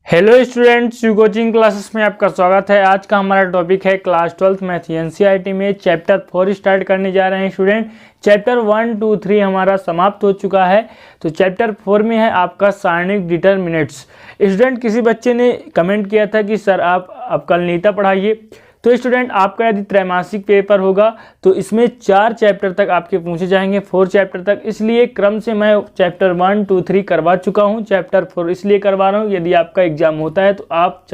Hello students, you coaching classes में आपका स्वागत है। आज का हमारा टॉपिक है क्लास 12th मैथ एनसीईआरटी में चैप्टर 4 स्टार्ट करने जा रहे हैं स्टूडेंट। चैप्टर 1, 2, 3 हमारा समाप्त हो चुका है, तो चैप्टर 4 में है आपका सारणिक डिटरमिनेंट्स। स्टूडेंट किसी बच्चे ने कमेंट किया था कि सर आप कल नीता पढ़ाइए। तो स्टूडेंट आपका यदि त्रैमासिक पेपर होगा तो इसमें 4 चैप्टर तक आपके पूछे जाएंगे, 4 चैप्टर तक। इसलिए क्रम से मैं चैप्टर 1, 2, 3 करवा चुका हूं। चैप्टर 4 इसलिए करवा रहा हूं यदि आपका एग्जाम होता है तो आप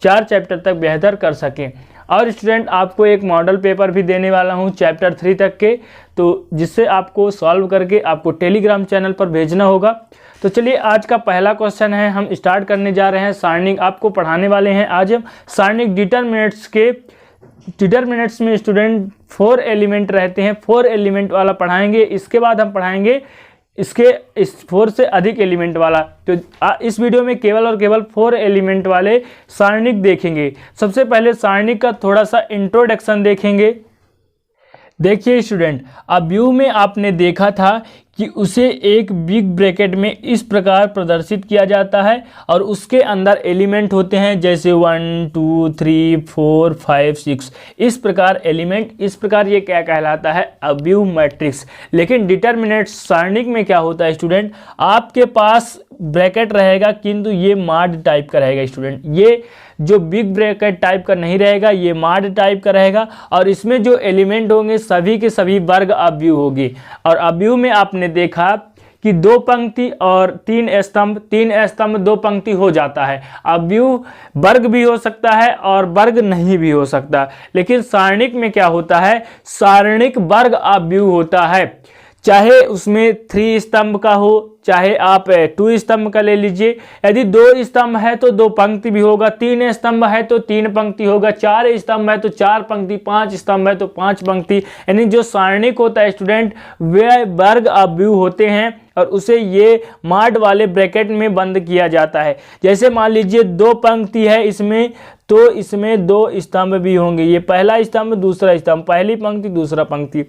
4 चैप्टर तक बेहतर कर सकें। और स्टूडेंट आपको एक मॉडल पेपर भी देने वाला हूं चैप्टर 3 तक के, तो जिससे आपको सॉल्व करके आपको टेलीग्राम चैनल पर भेजना होगा। तो चलिए आज का पहला क्वेश्चन है, हम स्टार्ट करने जा रहे हैं सारणिक। आपको पढ़ाने वाले हैं आज हम सारणिक डिटरमिनेंट्स के। डिटरमिनेंट्स में स्टूडेंट 4 एलिमेंट रहते हैं, 4 एलिमेंट वाला पढ़ाएंगे। इसके बाद हम पढ़ाएंगे इस 4 से अधिक एलिमेंट वाला। तो इस वीडियो में केवल और केवल 4 एलिमेंट वाले सारणिक देखेंगे। सबसे पहले सारणिक का थोड़ा सा इंट्रोडक्शन देखेंगे। देखिए स्टूडेंट, अव्यूह में आपने देखा था कि उसे एक बिग ब्रैकेट में इस प्रकार प्रदर्शित किया जाता है और उसके अंदर एलिमेंट होते हैं जैसे 1, 2, 3, 4, 5, 6 इस प्रकार एलिमेंट। इस प्रकार ये क्या कहलाता है? अव्यूह मैट्रिक्स। लेकिन डिटरमिनेंट्स सारणिक में क्या होता है स्टूडेंट? आपके पास ब्रैकेट रहेगा किंतु ये माड टाइप का रहेगा स्टूडेंट। ये जो बिग ब्रैकेट टाइप का नहीं रहेगा, ये माड टाइप का रहेगा। और इसमें जो एलिमेंट होंगे सभी के सभी वर्ग अव्यूह होंगे। और अव्यूह में आपने देखा कि 2 पंक्ति और 3 स्तंभ, 3 स्तंभ 2 पंक्ति हो जाता है। अव्यूह वर्ग भी हो सकता है और वर्ग नहीं भी हो सकता। लेकिन सारणिक में क्या होता है? सारणिक वर्ग अव्यूह होता है, चाहे उसमें 3 स्तंभ का हो, चाहे आप 2 स्तंभ का ले लीजिए। यदि 2 स्तंभ है तो 2 पंक्ति भी होगा, 3 स्तंभ है तो 3 पंक्ति होगा, 4 स्तंभ है तो 4 पंक्ति, 5 स्तंभ है तो 5 पंक्ति। यानी जो सारणिक होता है स्टूडेंट वे वर्ग अव्यूह होते हैं और उसे ये माड वाले ब्रैकेट में बंद किया जाता है। जैसे मान लीजिए 2 पंक्ति है इसमें, तो इसमें 2 स्तंभ भी होंगे। ये पहला स्तंभ, दूसरा स्तंभ, पहली पंक्ति, दूसरा पंक्ति।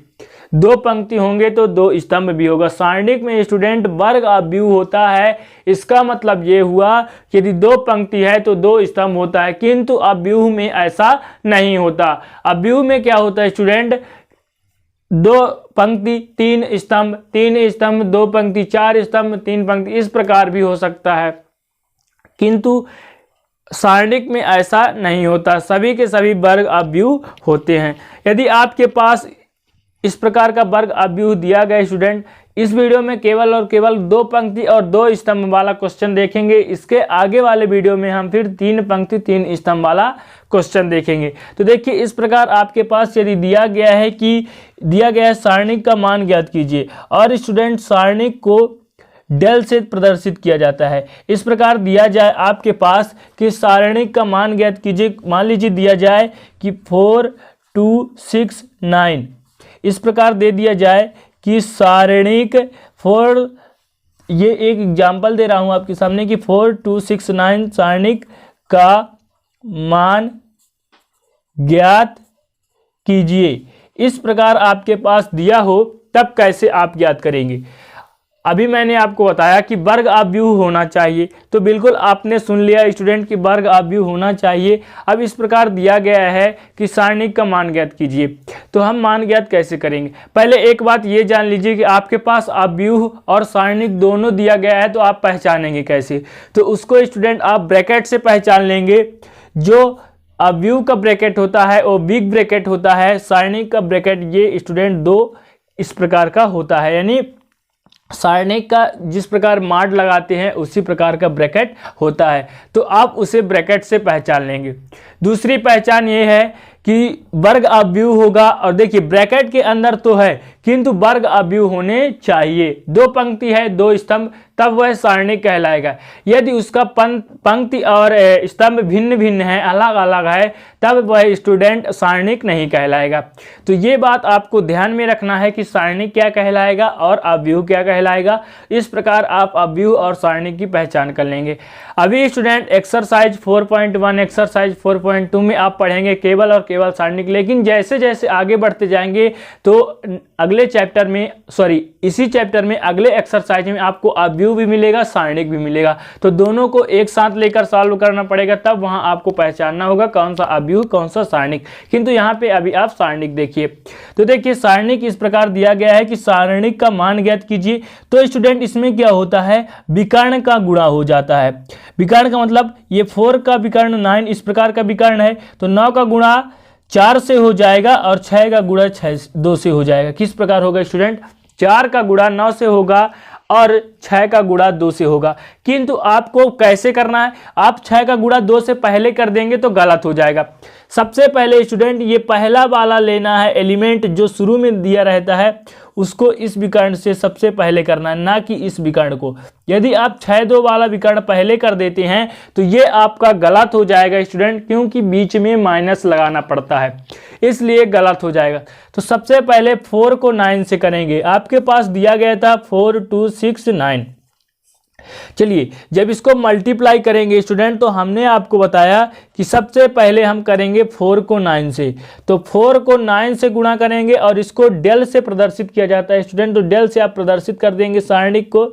2 पंक्ति होंगे तो 2 स्तंभ भी होगा। सारणिक में स्टूडेंट वर्ग अव्यूह होता है। इसका मतलब ये हुआ कि यदि 2 पंक्ति है तो 2 स्तंभ होता है, किंतु अव्यूह में ऐसा नहीं होता। अव्यूह में क्या होता है स्टूडेंट? 2 पंक्ति 3 स्तंभ, 3 स्तंभ 2 पंक्ति, 4 स्तंभ 3 पंक्ति, इस प्रकार भी हो सकता है। किंतु सारणिक में ऐसा नहीं होता, सभी के सभी वर्ग अव्यूह होते हैं। यदि आपके पास इस प्रकार का वर्ग अव्यूह दिया गया स्टूडेंट, इस वीडियो में केवल और केवल 2 पंक्ति और 2 स्तंभ वाला क्वेश्चन देखेंगे। इसके आगे वाले वीडियो में हम फिर 3 पंक्ति 3 स्तंभ वाला क्वेश्चन देखेंगे। तो देखिए इस प्रकार आपके पास यदि दिया गया है सारणिक का मान ज्ञात कीजिए, और स्टूडेंट सारणिक को डेल से प्रदर्शित किया जाता है। इस प्रकार दिया जाए आपके पास कि सारणिक का मान ज्ञात कीजिए। मान लीजिए दिया जाए कि 4, 2, 6, 9 इस प्रकार दे दिया जाए कि सारणिक 4, ये एक एग्जाम्पल दे रहा हूं आपके सामने कि 4, 2, 6, 9 सारणिक का मान ज्ञात कीजिए। इस प्रकार आपके पास दिया हो तब कैसे आप ज्ञात करेंगे? अभी मैंने आपको बताया कि वर्ग अव्यूह होना चाहिए, तो बिल्कुल आपने सुन लिया स्टूडेंट कि वर्ग अव्यूह होना चाहिए। अब इस प्रकार दिया गया है कि सारणिक का मान ज्ञात कीजिए, तो हम मान ज्ञात कैसे करेंगे? पहले एक बात ये जान लीजिए कि आपके पास अव्यूह और सारणिक दोनों दिया गया है, तो आप पहचानेंगे कैसे? तो उसको स्टूडेंट आप ब्रैकेट से पहचान लेंगे। जो अव्यूह का ब्रैकेट होता है वो बिग ब्रैकेट होता है, सारणिक का ब्रैकेट ये स्टूडेंट 2 इस प्रकार का होता है। यानी सारणिक का जिस प्रकार माड लगाते हैं उसी प्रकार का ब्रैकेट होता है, तो आप उसे ब्रैकेट से पहचान लेंगे। दूसरी पहचान ये है कि वर्ग अव्यूह होगा, और देखिए ब्रैकेट के अंदर तो है किंतु वर्ग अव्यूह होने चाहिए। 2 पंक्ति है 2 स्तंभ, तब वह सारणिक कहलाएगा। यदि उसका पंक्ति और स्तंभ भिन्न भिन्न है, अलग अलग है, तब वह स्टूडेंट सारणिक नहीं कहलाएगा। तो ये बात आपको ध्यान में रखना है कि सारणिक क्या कहलाएगा और अव्यूह क्या कहलाएगा। इस प्रकार आप अव्यूह और सारणिक की पहचान कर लेंगे। अभी स्टूडेंट एक्सरसाइज 4.1 एक्सरसाइज 4.2 में आप पढ़ेंगे केवल और केवल सारणिक। लेकिन जैसे जैसे आगे बढ़ते जाएंगे तो अगले चैप्टर में इसी चैप्टर में अगले एक्सरसाइज में आपको अव्यूह अव्यूह भी मिलेगा, सारणिक भी मिलेगा। तो दोनों को एक साथ लेकर सॉल्व करना पड़ेगा, तब वहां आपको पहचानना होगा कौन सा अव्यूह कौन सा सारणिक। किंतु यहाँ पे अभी आप सारणिक देखिए, तो देखिए सारणिक इस प्रकार दिया गया है कि सारणिक का मान ज्ञात कीजिए। तो स्टूडेंट इसमें क्या होता है, विकर्ण का गुणा हो जाता है। विकर्ण का मतलब ये 4 का विकर्ण 9 इस प्रकार का विकर्ण है, तो 9 का गुणा 4 से हो जाएगा और 6 का गुणा 2 से हो जाएगा। किस प्रकार होगा स्टूडेंट, 4 का गुणा 9 से होगा और 6 का गुणा 2 से होगा। किंतु आपको कैसे करना है, आप 6 का गुणा 2 से पहले कर देंगे तो गलत हो जाएगा। सबसे पहले स्टूडेंट ये पहला वाला लेना है, एलिमेंट जो शुरू में दिया रहता है उसको इस विकर्ण से सबसे पहले करना है, ना कि इस विकर्ण को। यदि आप 6-2 वाला विकर्ण पहले कर देते हैं तो ये आपका गलत हो जाएगा स्टूडेंट, क्योंकि बीच में माइनस लगाना पड़ता है, इसलिए गलत हो जाएगा। तो सबसे पहले 4 को 9 से करेंगे। आपके पास दिया गया था 4 2 6 9। चलिए जब इसको मल्टीप्लाई करेंगे स्टूडेंट, तो हमने आपको बताया कि सबसे पहले हम करेंगे 4 को 9 से। तो 4 को 9 से गुणा करेंगे और इसको डेल से प्रदर्शित किया जाता है स्टूडेंट। तो डेल से आप प्रदर्शित कर देंगे सारणिक को,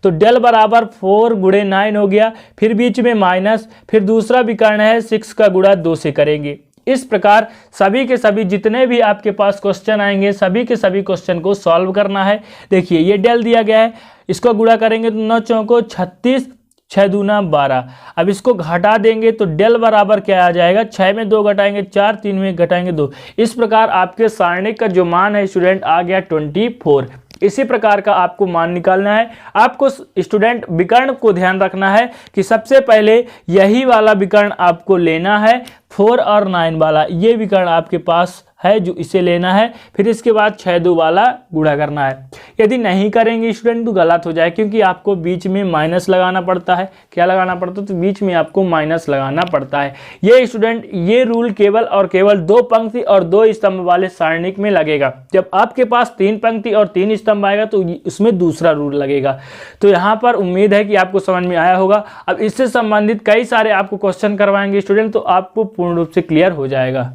तो डेल बराबर 4 गुणे 9 हो गया, फिर बीच में माइनस, फिर दूसरा विकर्ण है 6 का गुणा 2 से करेंगे। इस प्रकार सभी के सभी जितने भी आपके पास क्वेश्चन आएंगे सभी के सभी क्वेश्चन को सॉल्व करना है। देखिए ये डेल दिया गया है, इसको गुणा करेंगे तो 9 चौको 36, 6 दूना 12। अब इसको घटा देंगे तो डेल बराबर क्या आ जाएगा, 6 में 2 घटाएंगे 4, 3 में घटाएंगे 2। इस प्रकार आपके सारणिक का जो मान है स्टूडेंट आ गया 24। इसी प्रकार का आपको मान निकालना है। आपको स्टूडेंट विकर्ण को ध्यान रखना है कि सबसे पहले यही वाला विकर्ण आपको लेना है, 4 और 9 वाला ये विकर्ण आपके पास है जो इसे लेना है, फिर इसके बाद 6-2 वाला गुणा करना है। यदि नहीं करेंगे स्टूडेंट तो गलत हो जाए, क्योंकि आपको बीच में माइनस लगाना पड़ता है। क्या लगाना पड़ता है, तो बीच में आपको माइनस लगाना पड़ता है। ये स्टूडेंट ये रूल केवल और केवल 2 पंक्ति और 2 स्तंभ वाले सारणिक में लगेगा। जब आपके पास 3 पंक्ति और 3 स्तंभ आएगा तो उसमें दूसरा रूल लगेगा। तो यहाँ पर उम्मीद है कि आपको समझ में आया होगा। अब इससे संबंधित कई सारे आपको क्वेश्चन करवाएंगे स्टूडेंट, तो आपको पूर्ण रूप से क्लियर हो जाएगा।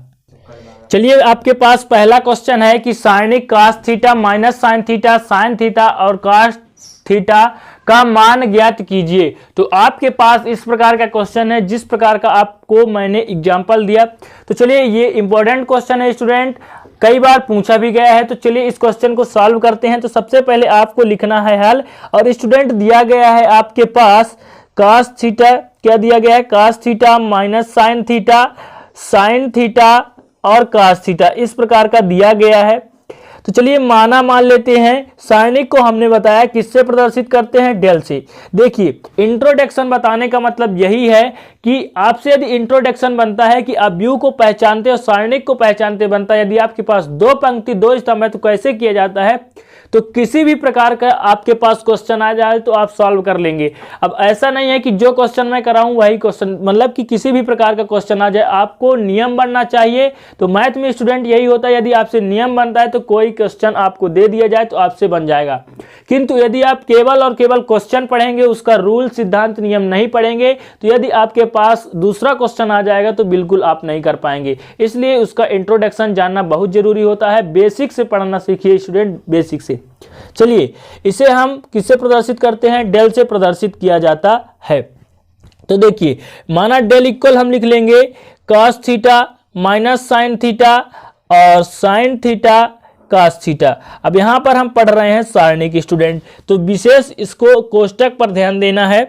चलिए आपके पास पहला क्वेश्चन है कि सारणिक cos theta minus sine theta, sine theta और cos थीटा का मान ज्ञात कीजिए। तो आपके पास इस प्रकार का क्वेश्चन है, जिस प्रकार का आपको मैंने एग्जांपल दिया। तो चलिए ये इंपॉर्टेंट क्वेश्चन है स्टूडेंट, कई बार पूछा भी गया है। तो चलिए इस क्वेश्चन को सॉल्व करते हैं। तो सबसे पहले आपको लिखना है हल, और स्टूडेंट दिया गया है आपके पास cos थीटा, क्या दिया गया है, cos theta minus sine theta, sine theta और cos थीटा इस प्रकार का दिया गया है। तो चलिए माना मान लेते हैं। सारणिक को हमने बताया किससे प्रदर्शित करते हैं, डेल से। देखिए इंट्रोडक्शन बताने का मतलब यही है कि आपसे यदि इंट्रोडक्शन बनता है कि अव्यूह को पहचानते और सारणिक को पहचानते बनता है। यदि आपके पास 2 पंक्ति 2 स्तंभ है तो कैसे किया जाता है, तो किसी भी प्रकार का आपके पास क्वेश्चन आ जाए तो आप सॉल्व कर लेंगे। अब ऐसा नहीं है कि जो क्वेश्चन मैं कराऊं वही क्वेश्चन, मतलब कि किसी भी प्रकार का क्वेश्चन आ जाए, आपको नियम बनना चाहिए। तो मैथ में स्टूडेंट यही होता है, यदि आपसे नियम बनता है तो कोई क्वेश्चन आपको दे दिया जाए तो आपसे बन जाएगा। किंतु यदि आप केवल और केवल क्वेश्चन पढ़ेंगे, उसका रूल सिद्धांत नियम नहीं पढ़ेंगे, तो यदि आपके पास दूसरा क्वेश्चन आ जाएगा तो बिल्कुल आप नहीं कर पाएंगे। इसलिए उसका इंट्रोडक्शन जानना बहुत जरूरी होता है। बेसिक से पढ़ना सीखिए स्टूडेंट, बेसिक से। चलिए इसे हम किससे प्रदर्शित करते हैं, डेल से प्रदर्शित किया जाता है। तो देखिए माना डेल इक्वल हम लिख लेंगे cos theta minus sine theta और साइन थीटा cos थीटा। अब यहां पर हम पढ़ रहे हैं सारणिक स्टूडेंट, तो विशेष इसको कोष्टक पर ध्यान देना है।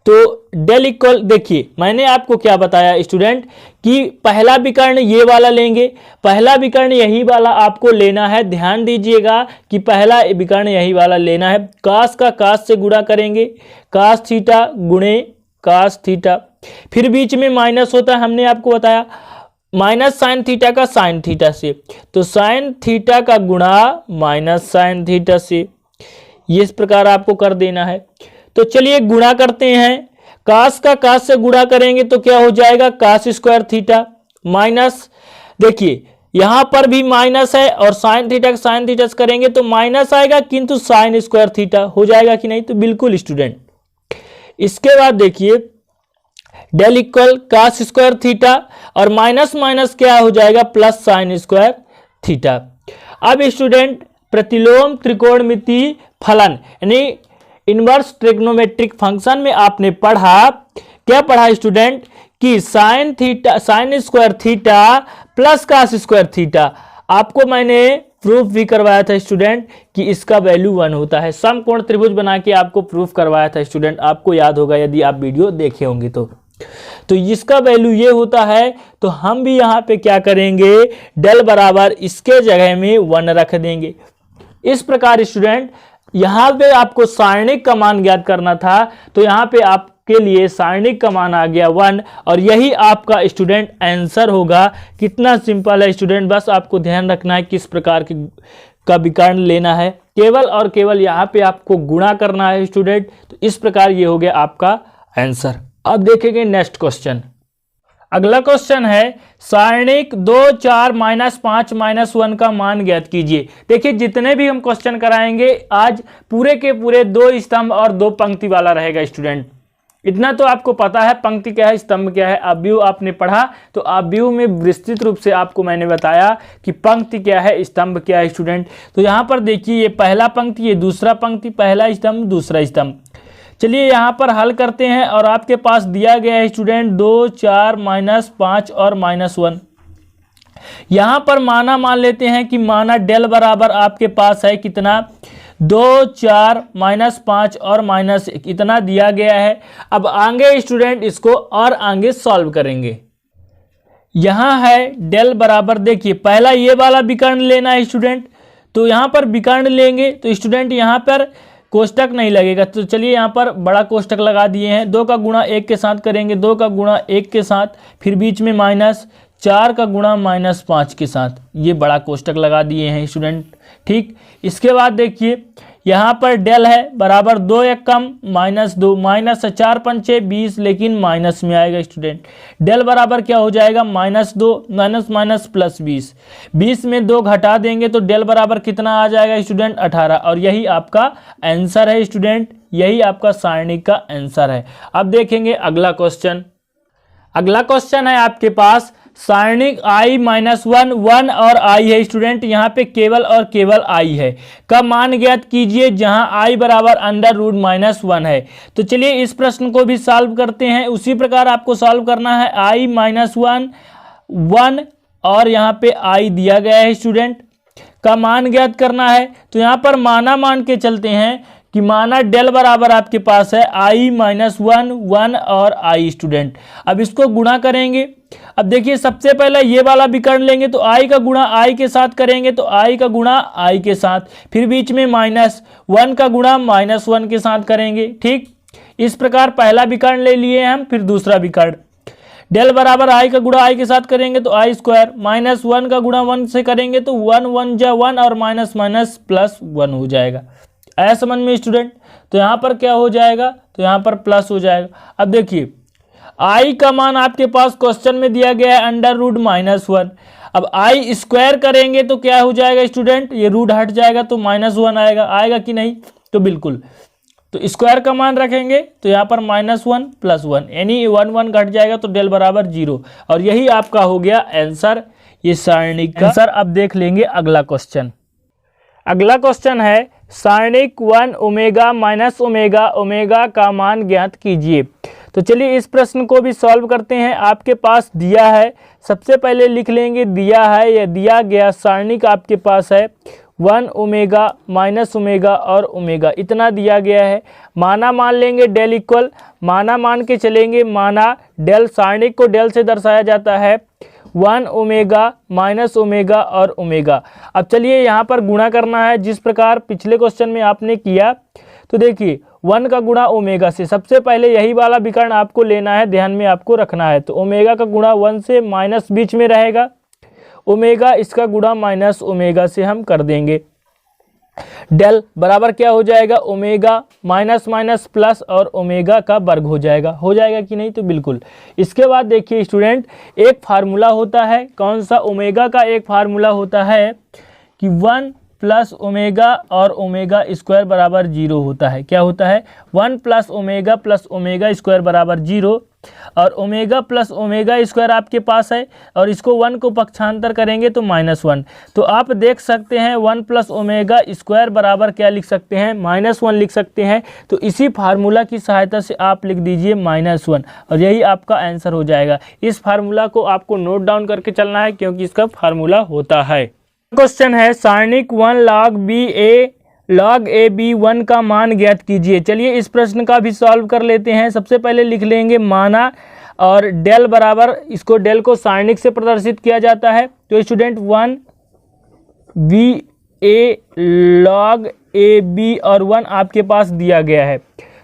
तो डेल इक्वल, देखिए मैंने आपको क्या बताया स्टूडेंट कि पहला विकर्ण ये वाला लेंगे, पहला विकर्ण यही वाला आपको लेना है। ध्यान दीजिएगा कि पहला विकर्ण यही वाला लेना है। cos का cos से गुणा करेंगे, cos थीटा गुणे cos थीटा, फिर बीच में माइनस होता है, हमने आपको बताया माइनस साइन थीटा का साइन थीटा से, तो साइन थीटा का गुणा माइनस साइन थीटा से, ये इस प्रकार आपको कर देना है। तो चलिए गुणा करते हैं। cos का cos से गुणा करेंगे तो क्या हो जाएगा, cos स्क्वायर थीटा माइनस, देखिए यहां पर भी माइनस है और साइन थीटा का साइन थीटा से करेंगे तो माइनस आएगा, किंतु साइन स्क्वायर थीटा हो जाएगा कि नहीं, तो बिल्कुल स्टूडेंट। इसके बाद देखिए del equal cos square theta और माइनस माइनस क्या हो जाएगा, प्लस साइन स्क्वायर थीटा। अब स्टूडेंट प्रतिलोम त्रिकोणमिति फलन यानी इनवर्स ट्रिग्नोमेट्रिक फंक्शन में आपने पढ़ा, क्या पढ़ा स्टूडेंट, कि sign square theta plus cos square theta. आपको मैंने प्रूफ भी करवाया था स्टूडेंट कि इसका वैल्यू 1 होता है। समकोण त्रिभुज बना के आपको प्रूफ करवाया था स्टूडेंट, आपको याद होगा यदि आप वीडियो देखे होंगे तो इसका वैल्यू ये होता है। तो हम भी यहाँ पे क्या करेंगे, डेल बराबर इसके जगह में 1 रख देंगे। इस प्रकार स्टूडेंट यहाँ पे आपको सारणिक का मान ज्ञात करना था, तो यहाँ पे आपके लिए सारणिक का मान आ गया 1 और यही आपका स्टूडेंट आंसर होगा। कितना सिंपल है स्टूडेंट, बस आपको ध्यान रखना है किस प्रकार का विकर्ण लेना है, केवल और केवल यहाँ पे आपको गुणा करना है स्टूडेंट। तो इस प्रकार ये हो गया आपका आंसर। अब देखेंगे नेक्स्ट क्वेश्चन। अगला क्वेश्चन है सारणिक 2 4 -5 -1 का मान ज्ञात कीजिए। देखिए जितने भी हम क्वेश्चन कराएंगे आज पूरे के पूरे 2 स्तंभ और 2 पंक्ति वाला रहेगा स्टूडेंट। इतना तो आपको पता है पंक्ति क्या है, स्तंभ क्या है। अवयव आपने पढ़ा तो अवयव में विस्तृत रूप से आपको मैंने बताया कि पंक्ति क्या है, स्तंभ क्या है स्टूडेंट। तो यहाँ पर देखिए ये पहला पंक्ति, ये दूसरा पंक्ति, पहला स्तंभ दूसरा स्तंभ। चलिए यहाँ पर हल करते हैं और आपके पास दिया गया है स्टूडेंट 2 4 -5 और -1। यहाँ पर माना मान लेते हैं कि माना डेल बराबर आपके पास है कितना, 2 4 -5 और -1 इतना दिया गया है। अब आगे स्टूडेंट इसको और आगे सॉल्व करेंगे। यहाँ है डेल बराबर, देखिए पहला ये वाला विकर्ण लेना है स्टूडेंट, तो यहाँ पर विकर्ण लेंगे तो स्टूडेंट यहाँ पर कोष्टक नहीं लगेगा। तो चलिए यहाँ पर बड़ा कोष्टक लगा दिए हैं। 2 का गुणा 1 के साथ करेंगे, 2 का गुणा 1 के साथ, फिर बीच में माइनस, 4 का गुणा -5 के साथ, ये बड़ा कोष्टक लगा दिए हैं स्टूडेंट। ठीक, इसके बाद देखिए यहाँ पर डेल है बराबर 2 1 कम -2 -4 पंचे 20, लेकिन माइनस में आएगा स्टूडेंट। डेल बराबर क्या हो जाएगा, -2 माइनस प्लस 20, 20 में 2 घटा देंगे तो डेल बराबर कितना आ जाएगा स्टूडेंट, 18। और यही आपका आंसर है स्टूडेंट, यही आपका सारणिक का आंसर है। अब देखेंगे अगला क्वेश्चन। अगला क्वेश्चन है आपके पास सारणिक i -1 1 और i है स्टूडेंट, यहाँ पे केवल और केवल i है का मान ज्ञात कीजिए जहां i बराबर √-1 है। तो चलिए इस प्रश्न को भी सॉल्व करते हैं। उसी प्रकार आपको सॉल्व करना है i -1 1 और यहाँ पे i दिया गया है स्टूडेंट का मान ज्ञात करना है। तो यहाँ पर माना मान के चलते हैं कि माना डेल बराबर आपके पास है i -1 1 और i स्टूडेंट। अब इसको गुणा करेंगे। अब देखिए सबसे पहले ये वाला विकर्ण लेंगे तो i का गुणा i के साथ करेंगे, तो i का गुणा i के साथ, फिर बीच में -1 का गुणा -1 के साथ करेंगे। ठीक, इस प्रकार पहला विकर्ण ले लिए हम, फिर दूसरा विकर्ण डेल बराबर i का गुणा i के साथ करेंगे तो i स्क्वायर, -1 का गुणा 1 से करेंगे तो 1 1 जा 1 और माइनस प्लस 1 हो जाएगा। आया समझ में स्टूडेंट। तो यहाँ पर क्या हो जाएगा, तो यहाँ पर प्लस हो जाएगा। अब देखिए i का मान आपके पास क्वेश्चन में दिया गया है √-1। अब i स्क्वायर करेंगे तो क्या हो जाएगा स्टूडेंट, ये रूट हट जाएगा तो -1 आएगा, आएगा कि नहीं, तो बिल्कुल। तो स्क्वायर का मान रखेंगे तो यहाँ पर -1 + 1 यानी 1 1 घट जाएगा तो डेल बराबर 0। और यही आपका हो गया आंसर, ये सारणिक का आंसर। अब देख लेंगे अगला क्वेश्चन। अगला क्वेश्चन है सारणिक 1 ओमेगा ओमेगा का मान ज्ञात कीजिए। तो चलिए इस प्रश्न को भी सॉल्व करते हैं। आपके पास दिया है, सबसे पहले लिख लेंगे दिया है या दिया गया सारणिक आपके पास है 1 ओमेगा ओमेगा और ओमेगा इतना दिया गया है। माना मान लेंगे डेल इक्वल, माना मान के चलेंगे, माना डेल, सारणिक को डेल से दर्शाया जाता है 1 ओमेगा ओमेगा और ओमेगा। अब चलिए यहाँ पर गुणा करना है जिस प्रकार पिछले क्वेश्चन में आपने किया। तो देखिए 1 का गुणा ओमेगा से, सबसे पहले यही वाला विकर्ण आपको लेना है, ध्यान में आपको रखना है। तो ओमेगा का गुणा 1 से, माइनस बीच में रहेगा, ओमेगा इसका गुणा माइनस ओमेगा से हम कर देंगे। डेल बराबर क्या हो जाएगा, ओमेगा माइनस प्लस और ओमेगा का वर्ग हो जाएगा कि नहीं, तो बिल्कुल। इसके बाद देखिए स्टूडेंट एक फार्मूला होता है, कौन सा, ओमेगा का एक फार्मूला होता है कि 1 + ओमेगा और ओमेगा स्क्वायर बराबर 0 होता है। क्या होता है, 1 + ओमेगा स्क्वायर बराबर 0। और ओमेगा प्लस ओमेगा स्क्वायर आपके पास है, और इसको 1 को पक्षांतर करेंगे तो -1। तो आप देख सकते हैं 1 प्लस ओमेगा स्क्वायर बराबर क्या लिख सकते हैं, -1 लिख सकते हैं। तो इसी फार्मूला की सहायता से आप लिख दीजिए -1, और यही आपका आंसर हो जाएगा। इस फार्मूला को आपको नोट डाउन करके चलना है क्योंकि इसका फार्मूला होता है। क्वेश्चन है सारणिक 1 log a b 1 का मान ज्ञात कीजिए। चलिए इस प्रश्न का भी सॉल्व कर लेते हैं। सबसे पहले लिख लेंगे माना, और डेल बराबर, इसको डेल को सारणिक से प्रदर्शित किया जाता है। तो student 1 b a log a b और 1 आपके पास दिया गया है।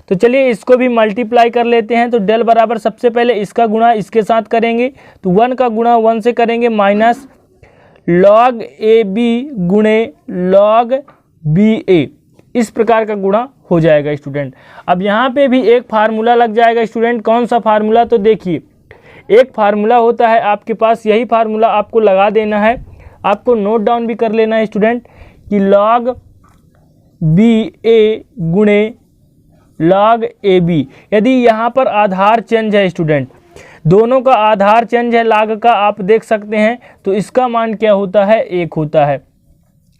तो चलिए इसको भी मल्टीप्लाई कर लेते हैं। तो डेल बराबर सबसे पहले इसका गुणा इसके साथ करेंगे, तो 1 का गुणा 1 से करेंगे माइनस log a b गुणे log b a, इस प्रकार का गुणा हो जाएगा स्टूडेंट। अब यहाँ पे भी एक फार्मूला लग जाएगा स्टूडेंट। कौन सा फार्मूला, तो देखिए एक फार्मूला होता है आपके पास, यही फार्मूला आपको लगा देना है। आपको नोट डाउन भी कर लेना है स्टूडेंट कि log b a गुणे log a b। यदि यहाँ पर आधार चेंज है स्टूडेंट, दोनों का आधार चेंज है log का, आप देख सकते हैं, तो इसका मान क्या होता है, 1 होता है।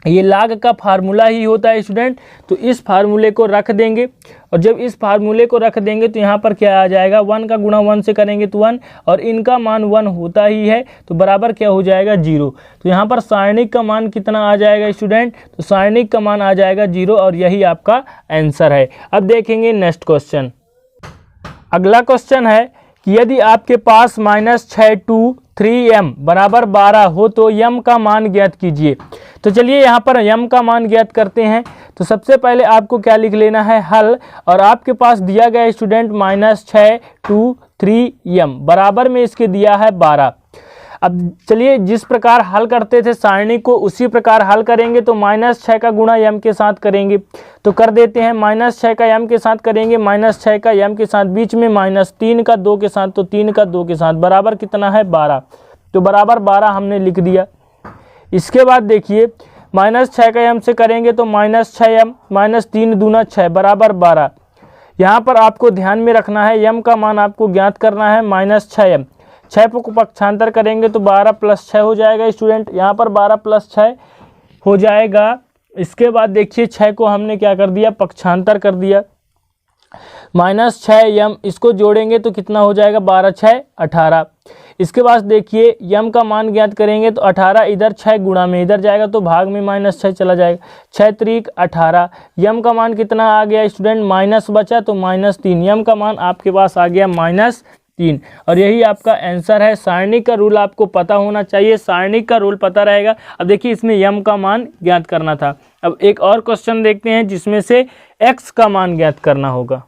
ये log का फार्मूला ही होता है स्टूडेंट। तो इस फार्मूले को रख देंगे, और जब इस फार्मूले को रख देंगे तो यहाँ पर क्या आ जाएगा, 1 का गुणा 1 से करेंगे तो 1, और इनका मान 1 होता ही है, तो बराबर क्या हो जाएगा, 0। तो यहाँ पर सारणिक का मान कितना आ जाएगा स्टूडेंट, तो सारणिक का मान आ जाएगा 0, और यही आपका आंसर है। अब देखेंगे नेक्स्ट क्वेश्चन। अगला क्वेश्चन है कि यदि आपके पास -6 3m बराबर 12 हो तो m का मान ज्ञात कीजिए। तो चलिए यहाँ पर m का मान ज्ञात करते हैं। तो सबसे पहले आपको क्या लिख लेना है, हल, और आपके पास दिया गया स्टूडेंट -6 3m बराबर में इसके दिया है 12। अब चलिए जिस प्रकार हल करते थे सारणी को उसी प्रकार हल करेंगे। तो -6 का गुणा m के साथ करेंगे, तो कर देते हैं। -6 का m के साथ करेंगे, -6 का m के साथ, बीच में -3 का 2 के साथ, तो 3 का 2 के साथ, बराबर कितना है, 12। तो बराबर 12 हमने लिख दिया। इसके बाद देखिए -6 का m से करेंगे तो -6m, -3 दूना 6 बराबर 12। यहाँ पर आपको ध्यान में रखना है m का मान आपको ज्ञात करना है -6m। 6 को पक्षांतर करेंगे तो 12 + 6 हो जाएगा स्टूडेंट। यहाँ पर 12 + 6 हो जाएगा। इसके बाद देखिए 6 को हमने क्या कर दिया, पक्षांतर कर दिया। -6m, इसको जोड़ेंगे तो कितना हो जाएगा, 12 × 6 = 18। इसके बाद देखिए m का मान ज्ञात करेंगे तो 18 इधर 6 गुणा में इधर जाएगा तो भाग में -6 चला जाएगा, 6 × 3 = 18। m का मान कितना आ गया स्टूडेंट, माइनस बचा तो -3, m का मान आपके पास आ गया -3, और यही आपका आंसर है। सारणी का रूल आपको पता होना चाहिए, सारणी का रूल पता रहेगा। अब देखिए इसमें m का मान ज्ञात करना था। अब एक और क्वेश्चन देखते हैं जिसमें से x का मान ज्ञात करना होगा।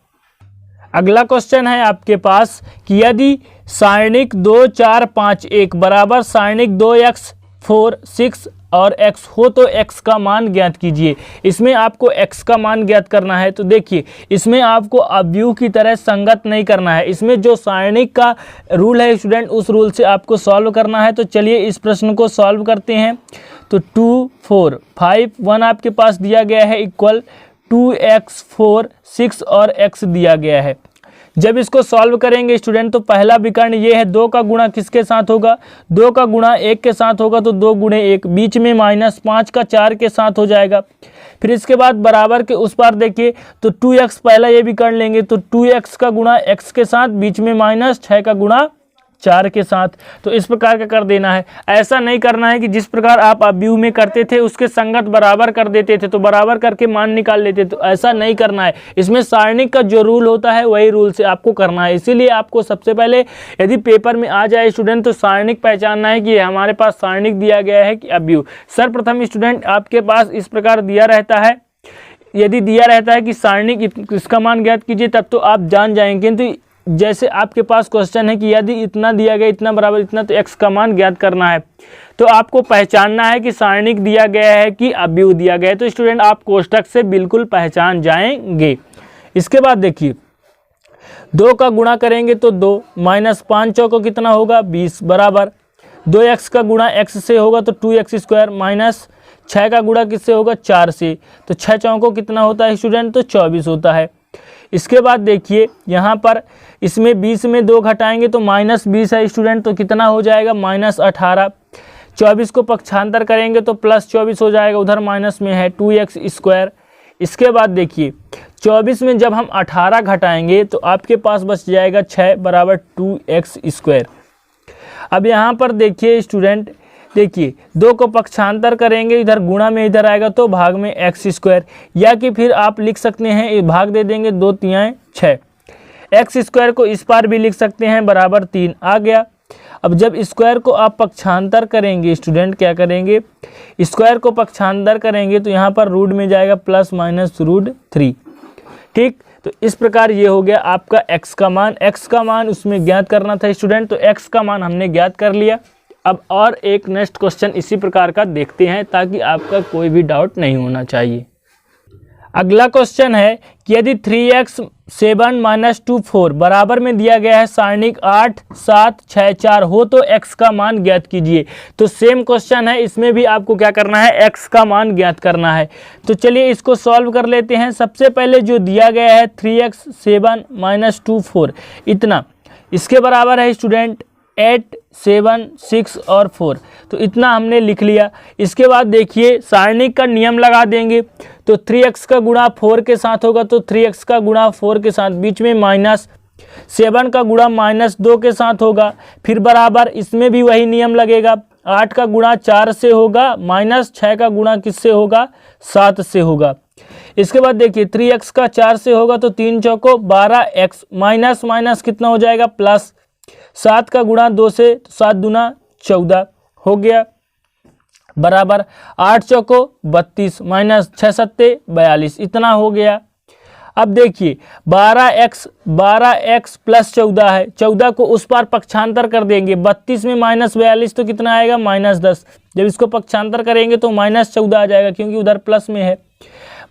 अगला क्वेश्चन है आपके पास कि यदि सारणिक 2 4 5 1 बराबर सारणिक 2x 4 6 और x हो तो x का मान ज्ञात कीजिए। इसमें आपको x का मान ज्ञात करना है। तो देखिए इसमें आपको अवयव की तरह संगत नहीं करना है। इसमें जो सारणिक का रूल है स्टूडेंट, उस रूल से आपको सॉल्व करना है। तो चलिए इस प्रश्न को सॉल्व करते हैं। तो 2 4 5 1 आपके पास दिया गया है इक्वल 2x 4 6 और x दिया गया है। जब इसको सॉल्व करेंगे स्टूडेंट तो पहला विकर्ण ये है, 2 का गुणा किसके साथ होगा, 2 का गुणा 1 के साथ होगा, तो 2 × 1, बीच में -5 का 4 के साथ हो जाएगा। फिर इसके बाद बराबर के उस पार देखिए तो 2x पहला ये विकर्ण लेंगे तो 2x का गुणा x के साथ, बीच में -6 का गुणा 4 के साथ। तो इस प्रकार का कर देना है। ऐसा नहीं करना है कि जिस प्रकार आप अवयव में करते थे उसके संगत बराबर कर देते थे तो बराबर करके मान निकाल लेते, तो ऐसा नहीं करना है। इसमें सारणिक का जो रूल होता है वही रूल से आपको करना है। इसीलिए आपको सबसे पहले यदि पेपर में आ जाए स्टूडेंट तो सारणिक पहचानना है कि हमारे पास सारणिक दिया गया है कि अवयव। सर्वप्रथम स्टूडेंट आपके पास इस प्रकार दिया रहता है, यदि दिया रहता है कि सारणिक इसका मान ज्ञात कीजिए तब तो आप जान जाएंगे। किंतु जैसे आपके पास क्वेश्चन है कि यदि इतना दिया गया, इतना बराबर इतना, तो x का मान ज्ञात करना है। तो आपको पहचानना है कि सारणिक दिया गया है कि अवयव दिया गया है। तो स्टूडेंट आप कोष्टक से बिल्कुल पहचान जाएंगे। इसके बाद देखिए 2 का गुणा करेंगे तो 2 -5 चौको कितना होगा 20 बराबर 2x का गुणा x से होगा तो 2x² -6 का गुणा किससे होगा 4 से, तो 6 चौको कितना होता है स्टूडेंट, तो 24 होता है। इसके बाद देखिए यहाँ पर इसमें 20 में 2 घटाएंगे तो -20 है स्टूडेंट, तो कितना हो जाएगा -18। 24 को पक्षांतर करेंगे तो +24 हो जाएगा, उधर माइनस में है 2x²। इसके बाद देखिए 24 में जब हम 18 घटाएंगे तो आपके पास बच जाएगा 6 बराबर 2x²। अब यहाँ पर देखिए स्टूडेंट, देखिए 2 को पक्षांतर करेंगे, इधर गुणा में इधर आएगा तो भाग में x², या कि फिर आप लिख सकते हैं भाग दे देंगे 2 तिहाई 6। x² को इस पार भी लिख सकते हैं बराबर 3 आ गया। अब जब स्क्वायर को आप पक्षांतर करेंगे स्टूडेंट, क्या करेंगे, स्क्वायर को पक्षांतर करेंगे तो यहाँ पर रूट में जाएगा +-√3। ठीक, तो इस प्रकार ये हो गया आपका x का मान। x का मान उसमें ज्ञात करना था स्टूडेंट, तो x का मान हमने ज्ञात कर लिया। अब और एक नेक्स्ट क्वेश्चन इसी प्रकार का देखते हैं ताकि आपका कोई भी डाउट नहीं होना चाहिए। अगला क्वेश्चन है कि यदि 3x 7 - 2 4 बराबर में दिया गया है सारणिक 8 7 6 4 हो तो x का मान ज्ञात कीजिए। तो सेम क्वेश्चन है, इसमें भी आपको क्या करना है, x का मान ज्ञात करना है। तो चलिए इसको सॉल्व कर लेते हैं। सबसे पहले जो दिया गया है 3x 7 - 2 4 इतना, इसके बराबर है स्टूडेंट 8 7 6 और 4, तो इतना हमने लिख लिया। इसके बाद देखिए सारणिक का नियम लगा देंगे, तो 3x का गुणा 4 के साथ होगा तो 3x का गुणा 4 के साथ, बीच में माइनस 7 का गुणा -2 के साथ होगा, फिर बराबर इसमें भी वही नियम लगेगा। 8 का गुणा 4 से होगा, -6 का गुणा किससे होगा, 7 से होगा। इसके बाद देखिए 3x का 4 से होगा तो 3 चौको 12x, माइनस माइनस कितना हो जाएगा प्लस, 7 का गुणा 2 से, 7 दूना 14 हो गया, बराबर 8 चौको 32 माइनस 6 सत्ते 42, इतना हो गया। अब देखिए 12x प्लस 14 है, 14 को उस पार पक्षांतर कर देंगे, 32 में -42 तो कितना आएगा -10, जब इसको पक्षांतर करेंगे तो -14 आ जाएगा क्योंकि उधर प्लस में है।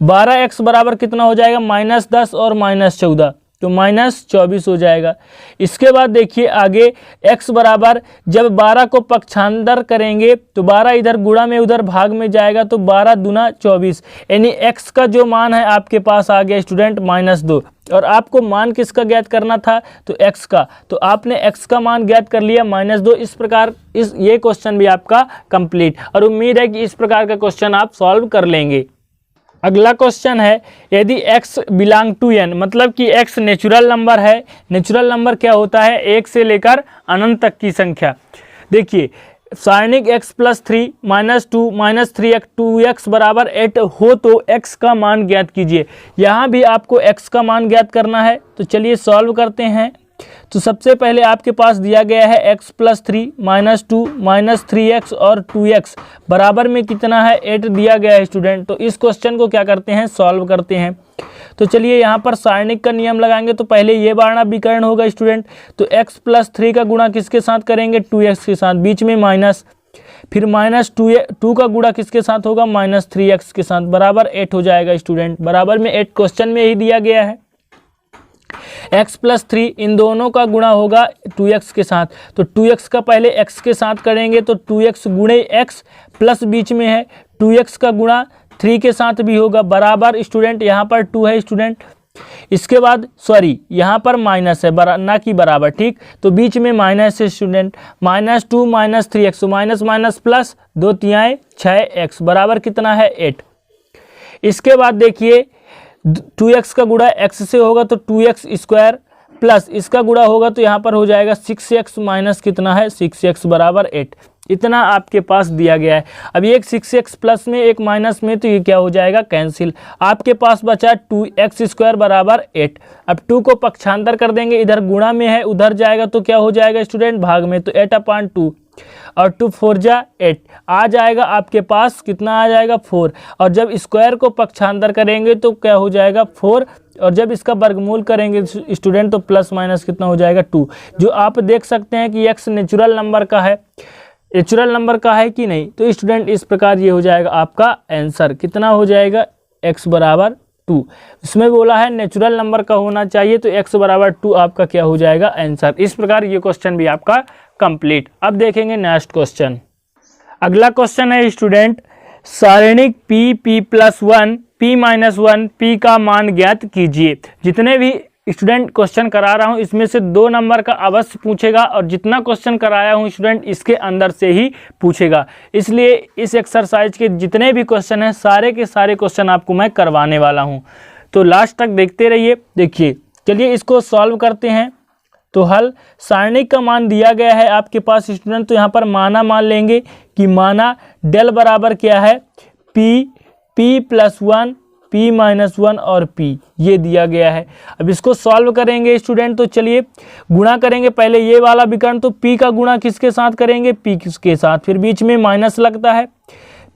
12x बराबर कितना हो जाएगा -10 और -14 तो -24 हो जाएगा। इसके बाद देखिए आगे x बराबर जब 12 को पक्षांतर करेंगे तो 12 इधर गुणा में उधर भाग में जाएगा तो 12 दूना 24, यानी x का जो मान है आपके पास आ गया स्टूडेंट -2। और आपको मान किसका ज्ञात करना था, तो x का, तो आपने x का मान ज्ञात कर लिया -2। इस प्रकार ये क्वेश्चन भी आपका कंप्लीट, और उम्मीद है कि इस प्रकार का क्वेश्चन आप सॉल्व कर लेंगे। अगला क्वेश्चन है यदि x बिलोंग टू n, मतलब कि x नेचुरल नंबर है। नेचुरल नंबर क्या होता है, 1 से लेकर अनंत तक की संख्या। देखिए सारणिक x + 3 -2 -3x 2x बराबर 8 हो तो x का मान ज्ञात कीजिए। यहाँ भी आपको x का मान ज्ञात करना है, तो चलिए सॉल्व करते हैं। तो सबसे पहले आपके पास दिया गया है x + 3 -2 -3x और 2x बराबर में कितना है 8 दिया गया है स्टूडेंट। तो इस क्वेश्चन को क्या करते हैं, सॉल्व करते हैं। तो चलिए यहाँ पर सारणिक का नियम लगाएंगे, तो पहले ये वर्णाभिकरण होगा स्टूडेंट, तो x + 3 का गुणा किसके साथ करेंगे, 2x के साथ, बीच में माइनस, फिर -2 का गुणा किसके साथ होगा, -3x के साथ, बराबर 8 हो जाएगा स्टूडेंट। बराबर में 8 क्वेश्चन में ही दिया गया है। x + 3 इन दोनों का गुणा होगा 2x के साथ, तो 2x का पहले x के साथ करेंगे तो 2x गुणे x प्लस बीच में है 2x का गुणा 3 के साथ भी होगा, बराबर स्टूडेंट यहाँ पर 2 है स्टूडेंट। इसके बाद सॉरी यहाँ पर माइनस है ना कि बराबर, ठीक, तो बीच में माइनस है student, -2 -3x, minus minus plus 2 तिहाई 6x बराबर कितना है 8। इसके बाद देखिए 2x का गुणा x से होगा तो 2x² प्लस इसका गुणा होगा तो यहाँ पर हो जाएगा 6x माइनस कितना है 6x बराबर 8, इतना आपके पास दिया गया है। अब एक 6x प्लस में एक माइनस में, तो ये क्या हो जाएगा कैंसिल, आपके पास बचा 2x² बराबर 8। अब 2 को पक्षांतर कर देंगे, इधर गुणा में है उधर जाएगा तो क्या हो जाएगा स्टूडेंट भाग में, तो 8/2 और 2 4 जा 8 आ जाएगा आपके पास, कितना आ जाएगा 4, और जब स्क्वायर को पक्षांतर करेंगे तो क्या हो जाएगा 4, और जब इसका वर्गमूल करेंगे स्टूडेंट तो प्लस माइनस कितना हो जाएगा 2। जो आप देख सकते हैं कि x नेचुरल नंबर का है, नेचुरल नंबर का है कि नहीं, तो स्टूडेंट इस प्रकार ये हो जाएगा आपका आंसर, कितना हो जाएगा x बराबर 2। इसमें बोला है नेचुरल नंबर का होना चाहिए, तो x बराबर 2 आपका क्या हो जाएगा आंसर। इस प्रकार ये क्वेश्चन भी आपका कंप्लीट। अब देखेंगे नेक्स्ट क्वेश्चन। अगला क्वेश्चन है स्टूडेंट सारणिक p+1 p-1 p का मान ज्ञात कीजिए। जितने भी स्टूडेंट क्वेश्चन करा रहा हूं इसमें से 2 नंबर का अवश्य पूछेगा और जितना क्वेश्चन कराया हूं स्टूडेंट इसके अंदर से ही पूछेगा। इसलिए इस एक्सरसाइज के जितने भी क्वेश्चन हैं सारे के सारे क्वेश्चन आपको मैं करवाने वाला हूं, तो लास्ट तक देखते रहिए। देखिए चलिए इसको सॉल्व करते हैं। तो हल सारणिक का मान दिया गया है आपके पास स्टूडेंट, तो यहाँ पर माना मान लेंगे कि माना डेल बराबर क्या है p+1 p-1 और p ये दिया गया है। अब इसको सॉल्व करेंगे स्टूडेंट, तो चलिए गुणा करेंगे। पहले ये वाला विकर्ण, तो p का गुणा किसके साथ करेंगे, p के साथ, फिर बीच में माइनस लगता है,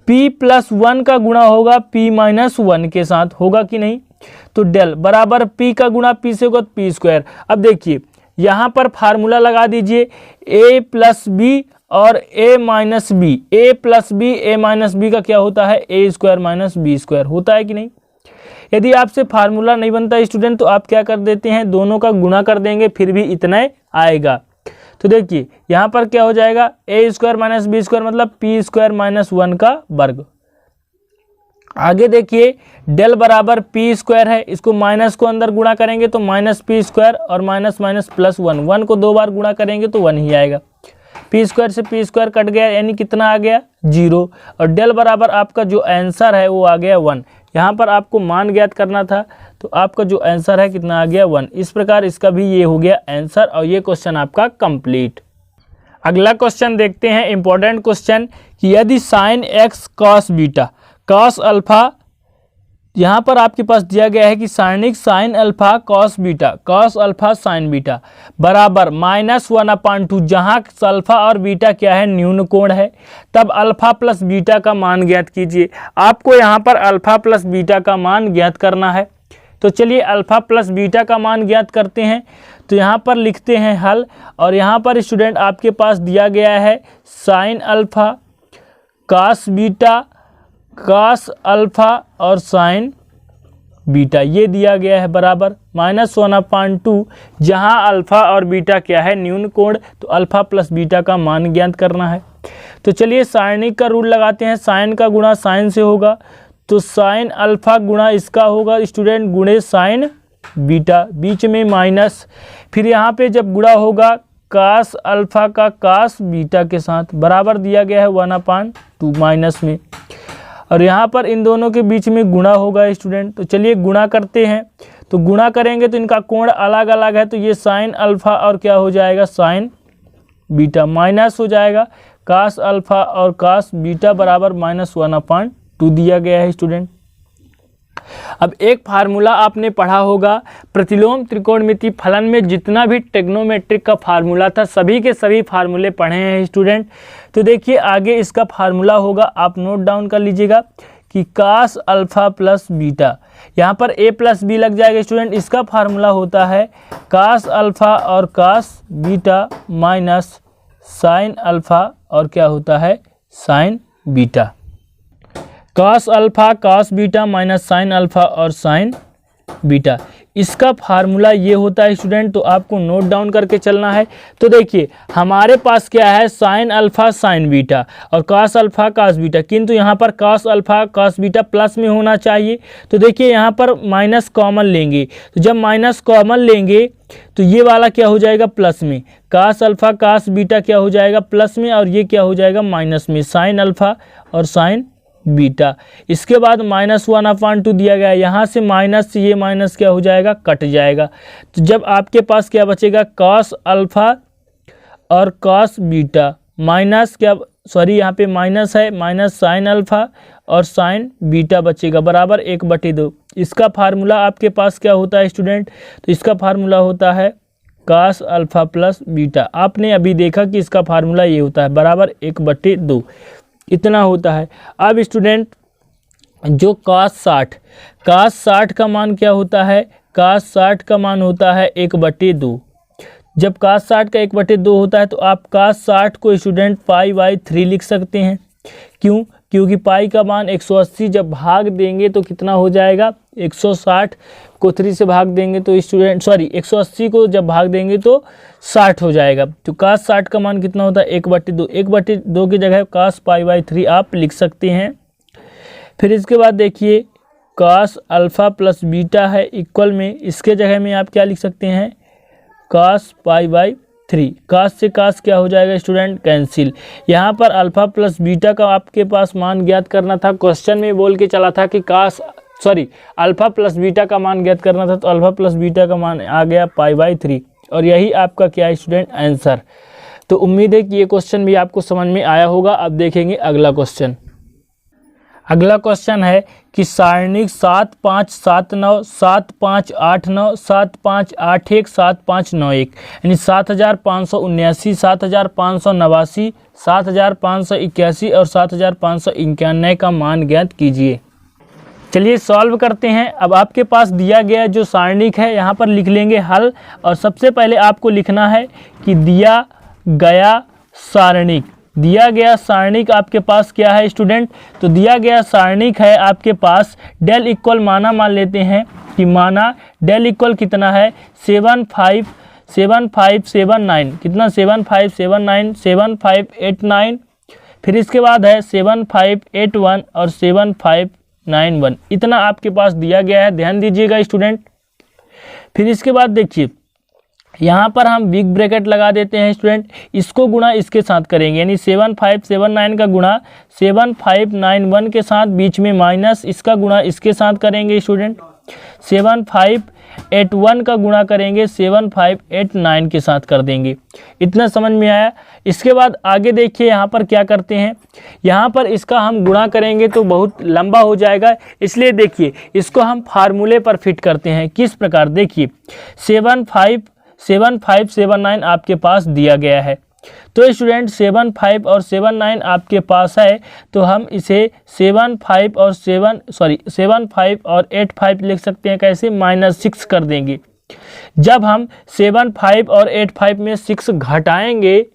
p+1 का गुणा होगा p-1 के साथ, होगा कि नहीं। तो डेल बराबर p का गुणा p से होगा p²। अब देखिए यहाँ पर फार्मूला लगा दीजिए a+b और a-b, a+b a-b का क्या होता है a² - b² होता है कि नहीं। यदि आपसे फार्मूला नहीं बनता स्टूडेंट तो आप क्या कर देते हैं, दोनों का गुणा कर देंगे, फिर भी इतना आएगा। तो देखिए यहाँ पर क्या हो जाएगा a² - b² मतलब p² - 1 का वर्ग। आगे देखिए डेल बराबर p² है, इसको माइनस को अंदर गुणा करेंगे तो -p² और माइनस +1, 1 को 2 बार गुणा करेंगे तो 1 ही आएगा। p² से p² कट गया यानी कितना आ गया 0, और डेल बराबर आपका जो आंसर है वो आ गया 1। यहाँ पर आपको मान ज्ञात करना था तो आपका जो आंसर है कितना आ गया 1। इस प्रकार इसका भी ये हो गया आंसर और ये क्वेश्चन आपका कंप्लीट। अगला क्वेश्चन देखते हैं, इंपॉर्टेंट क्वेश्चन कि यदि sin x cos beta cos alpha, यहाँ पर आपके पास दिया गया है कि सारणिक sin alpha cos beta cos alpha sin beta बराबर -1/2, जहाँ अल्फा और बीटा क्या है न्यून कोण है, तब अल्फा प्लस बीटा का मान ज्ञात कीजिए। आपको यहाँ पर अल्फा प्लस बीटा का मान ज्ञात करना है। तो चलिए अल्फा प्लस बीटा का मान ज्ञात करते हैं। तो यहाँ पर लिखते हैं हल, और यहाँ पर स्टूडेंट आपके पास दिया गया है sin alpha cos beta cos alpha और sin बीटा ये दिया गया है बराबर -1/2, जहाँ अल्फा और बीटा क्या है न्यून कोण, तो अल्फा प्लस बीटा का मान ज्ञात करना है। तो चलिए सारणिक का रूल लगाते हैं, साइन का गुणा साइन से होगा, तो sin अल्फा गुणा इसका होगा स्टूडेंट गुणे sin बीटा, बीच में माइनस, फिर यहाँ पे जब गुणा होगा cos अल्फा का cos बीटा के साथ बराबर दिया गया है 1/2 माइनस में, और यहाँ पर इन दोनों के बीच में गुणा होगा स्टूडेंट। तो चलिए गुणा करते हैं, तो गुणा करेंगे तो इनका कोण अलग अलग है, तो ये sin अल्फा और क्या हो जाएगा sin बीटा माइनस हो जाएगा cos अल्फा और cos बीटा बराबर -1/2 दिया गया है स्टूडेंट। अब एक फार्मूला आपने पढ़ा होगा प्रतिलोम त्रिकोणमिति फलन में, जितना भी ट्रिग्नोमेट्रिक का फार्मूला था सभी के सभी फार्मूले पढ़े हैं स्टूडेंट। तो देखिए आगे इसका फार्मूला होगा, आप नोट डाउन कर लीजिएगा कि cos अल्फा प्लस बीटा, यहाँ पर a प्लस बी लग जाएगा स्टूडेंट। इसका फार्मूला होता है cos अल्फा और cos beta minus sin alpha और क्या होता है sin beta, cos alpha cos beta minus sin alpha और sin बीटा। इसका फार्मूला ये होता है स्टूडेंट, तो आपको नोट डाउन करके चलना है। तो देखिए हमारे पास क्या है sin अल्फा sin बीटा और cos अल्फा cos बीटा, किंतु यहाँ पर cos alpha cos beta plus में होना चाहिए। तो देखिए यहाँ पर माइनस कॉमन लेंगे, तो जब माइनस कॉमन लेंगे तो ये वाला क्या हो जाएगा प्लस में, cos अल्फा cos बीटा क्या हो जाएगा प्लस में, और ये क्या हो जाएगा माइनस में sin अल्फा और sin बीटा। इसके बाद -1/2 दिया गया है, यहाँ से माइनस से ये माइनस क्या हो जाएगा कट जाएगा। तो जब आपके पास क्या बचेगा cos अल्फा और cos बीटा माइनस क्या, सॉरी यहाँ पे माइनस है, माइनस sin अल्फा और sin बीटा बचेगा बराबर 1/2। इसका फार्मूला आपके पास क्या होता है स्टूडेंट, तो इसका फार्मूला होता है cos अल्फा प्लस बीटा। आपने अभी देखा कि इसका फार्मूला ये होता है बराबर 1/2, इतना होता है। अब स्टूडेंट जो cos 60 का मान क्या होता है, cos 60 का मान होता है 1/2। जब cos 60 का 1/2 होता है तो आप cos 60 को स्टूडेंट π/3 लिख सकते हैं। क्यों, क्योंकि पाई का मान 180 जब भाग देंगे तो कितना हो जाएगा, 160 को 3 से भाग देंगे तो स्टूडेंट 180 को जब भाग देंगे तो 60 हो जाएगा। तो cos 60 का मान कितना होता है 1/2, 1/2 की जगह cos π/3 आप लिख सकते हैं। फिर इसके बाद देखिए cos अल्फ़ा प्लस बीटा है इक्वल में, इसके जगह में आप क्या लिख सकते हैं cos पाई बाई 3। cos से cos क्या हो जाएगा स्टूडेंट, कैंसिल। यहाँ पर अल्फ़ा प्लस बीटा का आपके पास मान ज्ञात करना था, क्वेश्चन में बोल के चला था कि अल्फ़ा प्लस बीटा का मान ज्ञात करना था, तो अल्फ़ा प्लस बीटा का मान आ गया पाई बाई 3 और यही आपका क्या है स्टूडेंट, आंसर। तो उम्मीद है कि ये क्वेश्चन भी आपको समझ में आया होगा। अब देखेंगे अगला क्वेश्चन। अगला क्वेश्चन है कि सारणिक 7 5 7 9 7 5 8 9 7 5 8 1 7 5 9 1 यानी 7579 7589 7581 और 7591 का मान ज्ञात कीजिए। चलिए सॉल्व करते हैं। अब आपके पास दिया गया जो सारणिक है यहाँ पर लिख लेंगे हल, और सबसे पहले आपको लिखना है कि दिया गया सारणिक आपके पास क्या है स्टूडेंट, तो दिया गया सारणिक है आपके पास डेल इक्वल मान लेते हैं कि माना डेल इक्वल कितना है 7 5 7 5 7 9, कितना 7 5 7 9 7 5 8 9, फिर इसके बाद है 7 5 8 1 और 7 5 9 1, इतना आपके पास दिया गया है, ध्यान दीजिएगा स्टूडेंट। फिर इसके बाद देखिए यहाँ पर हम बिग ब्रैकेट लगा देते हैं स्टूडेंट, इसको गुणा इसके साथ करेंगे यानी 7 5 7 9 का गुणा 7 5 9 1 के साथ, बीच में माइनस, इसका गुणा इसके साथ करेंगे स्टूडेंट। 7 5 8 1 का गुणा करेंगे 7 5 8 9 के साथ कर देंगे। इतना समझ में आया। इसके बाद आगे देखिए यहाँ पर क्या करते हैं, यहाँ पर इसका हम गुणा करेंगे तो बहुत लंबा हो जाएगा, इसलिए देखिए इसको हम फार्मूले पर फिट करते हैं। किस प्रकार, देखिए 7 5 7 9 आपके पास दिया गया है, तो स्टूडेंट 7 5 और 7 9 आपके पास है, तो हम इसे 7 5 और 8 5 लिख सकते हैं। कैसे, -6 कर देंगे। जब हम 7 5 और 8 5 में 6 घटाएंगे,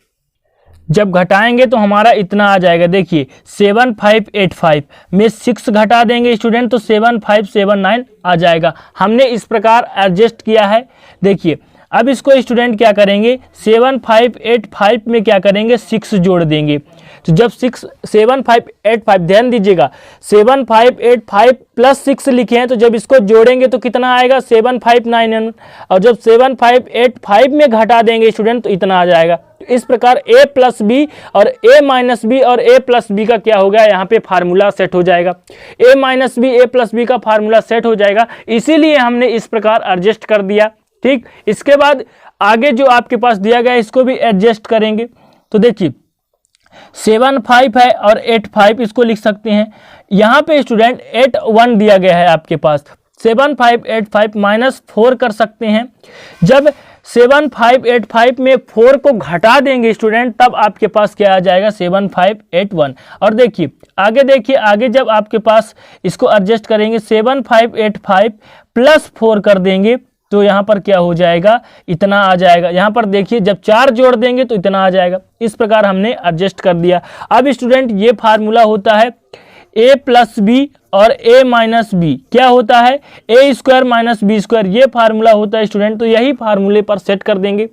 जब घटाएंगे तो हमारा इतना आ जाएगा। देखिए 7 5 8 5 में 6 घटा देंगे स्टूडेंट, तो 7 5 7 9 आ जाएगा। हमने इस प्रकार एडजस्ट किया है। देखिए अब इसको स्टूडेंट क्या करेंगे, 7 5 8 5 में क्या करेंगे, 6 जोड़ देंगे। तो जब 7 5 8 5, ध्यान दीजिएगा 7 5 8 5 प्लस 6 लिखे हैं, तो जब इसको जोड़ेंगे तो कितना आएगा 7 5 9 1, और जब 7 5 8 5 में घटा देंगे स्टूडेंट तो इतना आ जाएगा। तो इस प्रकार a प्लस बी और a माइनस बी और a प्लस बी का क्या हो गया, यहाँ पे फार्मूला सेट हो जाएगा। a minus B a plus B का फार्मूला सेट हो जाएगा, इसीलिए हमने इस प्रकार एडजस्ट कर दिया। ठीक, इसके बाद आगे जो आपके पास दिया गया है इसको भी एडजस्ट करेंगे। तो देखिए 7 5 है और 8 5 इसको लिख सकते हैं। यहाँ पे स्टूडेंट 8 1 दिया गया है आपके पास, 7 5 8 5 -4 कर सकते हैं। जब 7 5 8 5 में 4 को घटा देंगे स्टूडेंट, तब आपके पास क्या आ जाएगा 7 5 8 1। और देखिए आगे जब आपके पास इसको एडजस्ट करेंगे 7 5 8 5 प्लस 4 कर देंगे, तो यहाँ पर क्या हो जाएगा, इतना आ जाएगा। यहाँ पर देखिए जब 4 जोड़ देंगे तो इतना आ जाएगा। इस प्रकार हमने एडजस्ट कर दिया। अब स्टूडेंट ये फार्मूला होता है a प्लस बी और a माइनस बी, क्या होता है a square minus B square, ये फार्मूला होता है स्टूडेंट। तो यही फार्मूले पर सेट कर देंगे।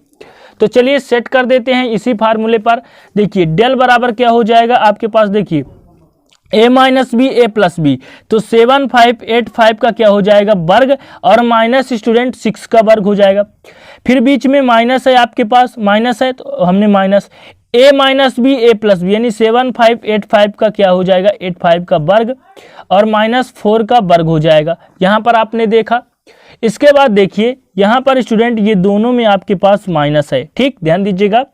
तो चलिए सेट कर देते हैं इसी फार्मूले पर। देखिए डेल बराबर क्या हो जाएगा आपके पास, देखिए a minus B a plus B, तो 7 5 8 5 का क्या हो जाएगा वर्ग, और माइनस स्टूडेंट 6 का वर्ग हो जाएगा। फिर बीच में माइनस है आपके पास, माइनस है तो हमने minus a minus B a plus B, यानी 7 5 8 5 का क्या हो जाएगा 8 5 का वर्ग और -4 का वर्ग हो जाएगा। यहाँ पर आपने देखा। इसके बाद देखिए यहाँ पर स्टूडेंट ये दोनों में आपके पास माइनस है। ठीक, ध्यान दीजिएगा।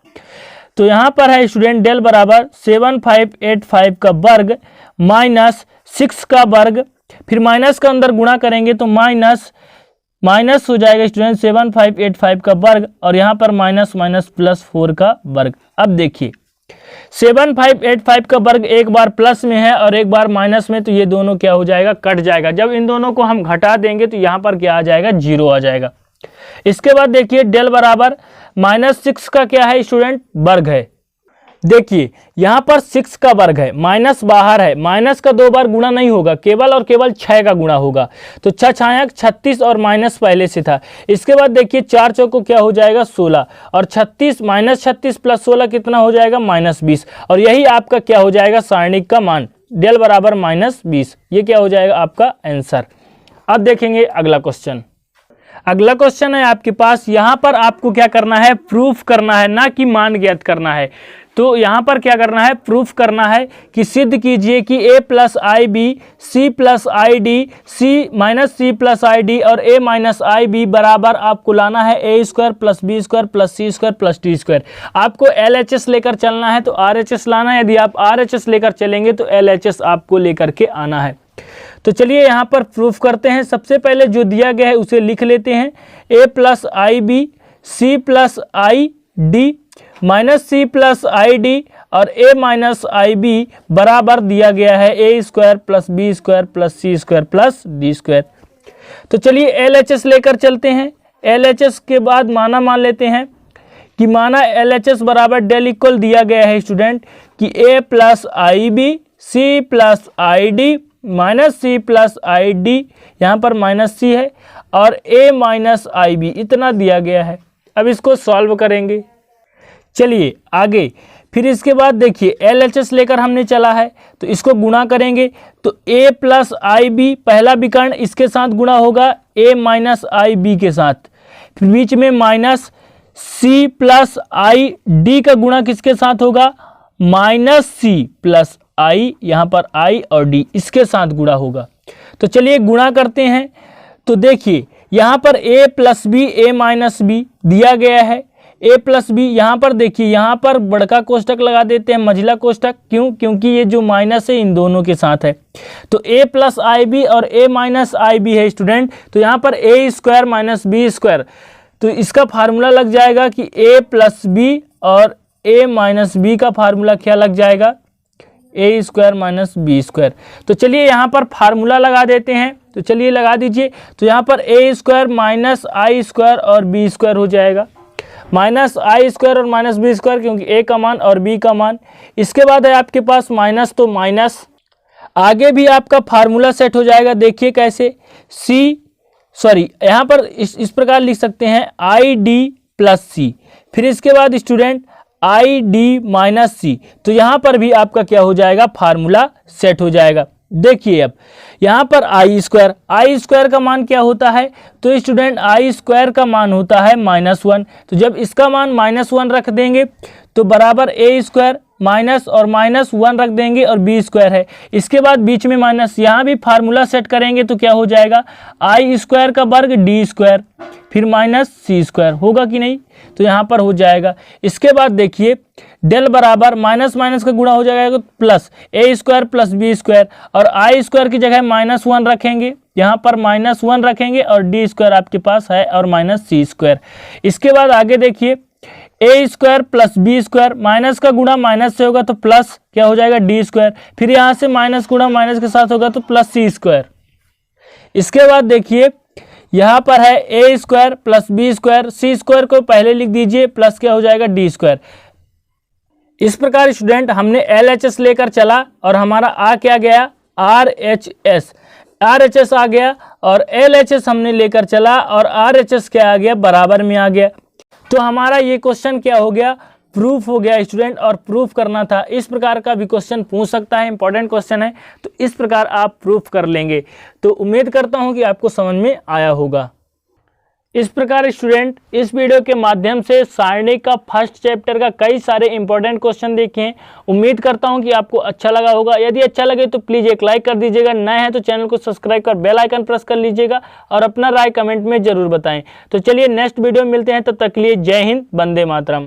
तो यहाँ पर है स्टूडेंट डेल बराबर 7 5 8 5 का वर्ग -6 का वर्ग, फिर माइनस का अंदर गुणा करेंगे तो माइनस हो जाएगा स्टूडेंट 7 5 8 5 का वर्ग, और यहाँ पर -+4 का वर्ग। अब देखिए 7 5 8 5 का वर्ग एक बार प्लस में है और एक बार माइनस में, तो ये दोनों क्या हो जाएगा, कट जाएगा। जब इन दोनों को हम घटा देंगे तो यहाँ पर क्या आ जाएगा, 0 आ जाएगा। इसके बाद देखिए डेल बराबर -6 का क्या है स्टूडेंट, वर्ग है। देखिए यहाँ पर 6 का वर्ग है, माइनस बाहर है, माइनस का 2 बार गुणा नहीं होगा, केवल और केवल 6 का गुणा होगा। तो 6 छाया 36 और माइनस पहले से था। इसके बाद देखिए 4 चौको क्या हो जाएगा 16, और 36 -36 + 16 कितना हो जाएगा -20, और यही आपका क्या हो जाएगा सारणिक का मान। डेल बराबर -20। ये क्या हो जाएगा आपका आंसर। अब देखेंगे अगला क्वेश्चन। अगला क्वेश्चन है आपके पास, यहाँ पर आपको क्या करना है, प्रूफ करना है, ना कि मान ज्ञात करना है। तो यहाँ पर क्या करना है, प्रूफ करना है कि सिद्ध कीजिए कि a plus I B C plus I D C minus C plus I D और a माइनस आई बी बराबर आपको लाना है a square plus B square plus C square plus D square. आपको LHS लेकर चलना है तो RHS लाना है, यदि आप RHS लेकर चलेंगे तो LHS आपको लेकर के आना है। तो चलिए यहाँ पर प्रूफ करते हैं। सबसे पहले जो दिया गया है उसे लिख लेते हैं, a plus I B C plus I D minus C plus I D और a माइनस आई बी बराबर दिया गया है a square plus B square plus C square plus D square. तो चलिए LHS लेकर चलते हैं। LHS के बाद माना मान लेते हैं कि माना LHS बराबर डेल इक्वल दिया गया है स्टूडेंट कि a plus I B C plus I D minus C plus I D, यहाँ पर माइनस सी है, और a माइनस आई बी इतना दिया गया है। अब इसको सॉल्व करेंगे। चलिए आगे, फिर इसके बाद देखिए LHS लेकर हमने चला है तो इसको गुणा करेंगे तो a प्लस आई बी पहला विकर्ण इसके साथ गुणा होगा a माइनस आई बी के साथ, फिर बीच में minus c plus I D का गुणा किसके साथ होगा, माइनस c प्लस आई, यहाँ पर i और d इसके साथ गुणा होगा। तो चलिए गुणा करते हैं। तो देखिए यहाँ पर a plus B a minus B दिया गया है, a प्लस बी, यहाँ पर देखिए यहाँ पर बड़का कोष्टक लगा देते हैं, मझला कोष्टक, क्यों, क्योंकि ये जो माइनस है इन दोनों के साथ है। तो a प्लस आई बी और a माइनस आई बी है स्टूडेंट, तो यहाँ पर a square minus B square, तो इसका फार्मूला लग जाएगा कि a प्लस बी और a माइनस बी का फार्मूला क्या लग जाएगा, a square minus B square. तो चलिए यहाँ पर फार्मूला लगा देते हैं। तो चलिए लगा दीजिए। तो यहाँ पर a square minus I square और b स्क्वायर हो जाएगा, माइनस आई स्क्वायर और माइनस बी स्क्वायर, क्योंकि a का मान और b का मान। इसके बाद है आपके पास माइनस, तो माइनस, आगे भी आपका फार्मूला सेट हो जाएगा। देखिए कैसे, यहाँ पर इस प्रकार लिख सकते हैं आई डी प्लस सी, फिर इसके बाद स्टूडेंट आई डी माइनस सी, तो यहाँ पर भी आपका क्या हो जाएगा, फार्मूला सेट हो जाएगा। देखिए अब यहाँ पर आई स्क्वायर का मान क्या होता है, तो स्टूडेंट आई स्क्वायर का मान होता है -1। तो जब इसका मान -1 रख देंगे तो बराबर a स्क्वायर माइनस और -1 रख देंगे और b स्क्वायर है, इसके बाद बीच में माइनस, यहाँ भी फार्मूला सेट करेंगे तो क्या हो जाएगा, आई स्क्वायर का वर्ग d स्क्वायर फिर माइनस सी स्क्वायर, होगा कि नहीं, तो यहाँ पर हो जाएगा। इसके बाद देखिए डेल बराबर माइनस माइनस का गुणा हो जाएगा तो plus a square plus B square, और आई स्क्वायर की जगह -1 रखेंगे, यहाँ पर -1 रखेंगे और d स्क्वायर आपके पास है और माइनस सी स्क्वायर। इसके बाद आगे देखिए a square plus B square, minus का गुणा माइनस से होगा तो प्लस क्या हो जाएगा d स्क्वायर, फिर यहाँ से माइनस गुणा माइनस के साथ होगा तो प्लस सी स्क्वायर। इसके बाद देखिए यहाँ पर है a square plus B square, C square को पहले लिख दीजिए, प्लस क्या हो जाएगा d स्क्वायर। इस प्रकार स्टूडेंट हमने LHS लेकर चला और हमारा आ क्या गया, RHS आ गया, और LHS हमने लेकर चला और RHS क्या आ गया, बराबर में आ गया। तो हमारा ये क्वेश्चन क्या हो गया, प्रूफ हो गया स्टूडेंट, और प्रूफ करना था। इस प्रकार का भी क्वेश्चन पूछ सकता है, इंपॉर्टेंट क्वेश्चन है, तो इस प्रकार आप प्रूफ कर लेंगे। तो उम्मीद करता हूं कि आपको समझ में आया होगा। इस प्रकार स्टूडेंट इस वीडियो के माध्यम से सारणी का फर्स्ट चैप्टर का कई सारे इंपॉर्टेंट क्वेश्चन देखे हैं। उम्मीद करता हूं कि आपको अच्छा लगा होगा। यदि अच्छा लगे तो प्लीज़ एक लाइक कर दीजिएगा, नए हैं तो चैनल को सब्सक्राइब कर बेल आइकन प्रेस कर लीजिएगा और अपना राय कमेंट में जरूर बताएं। तो चलिए नेक्स्ट वीडियो में मिलते हैं, तब तक के लिए जय हिंद, वंदे मातरम।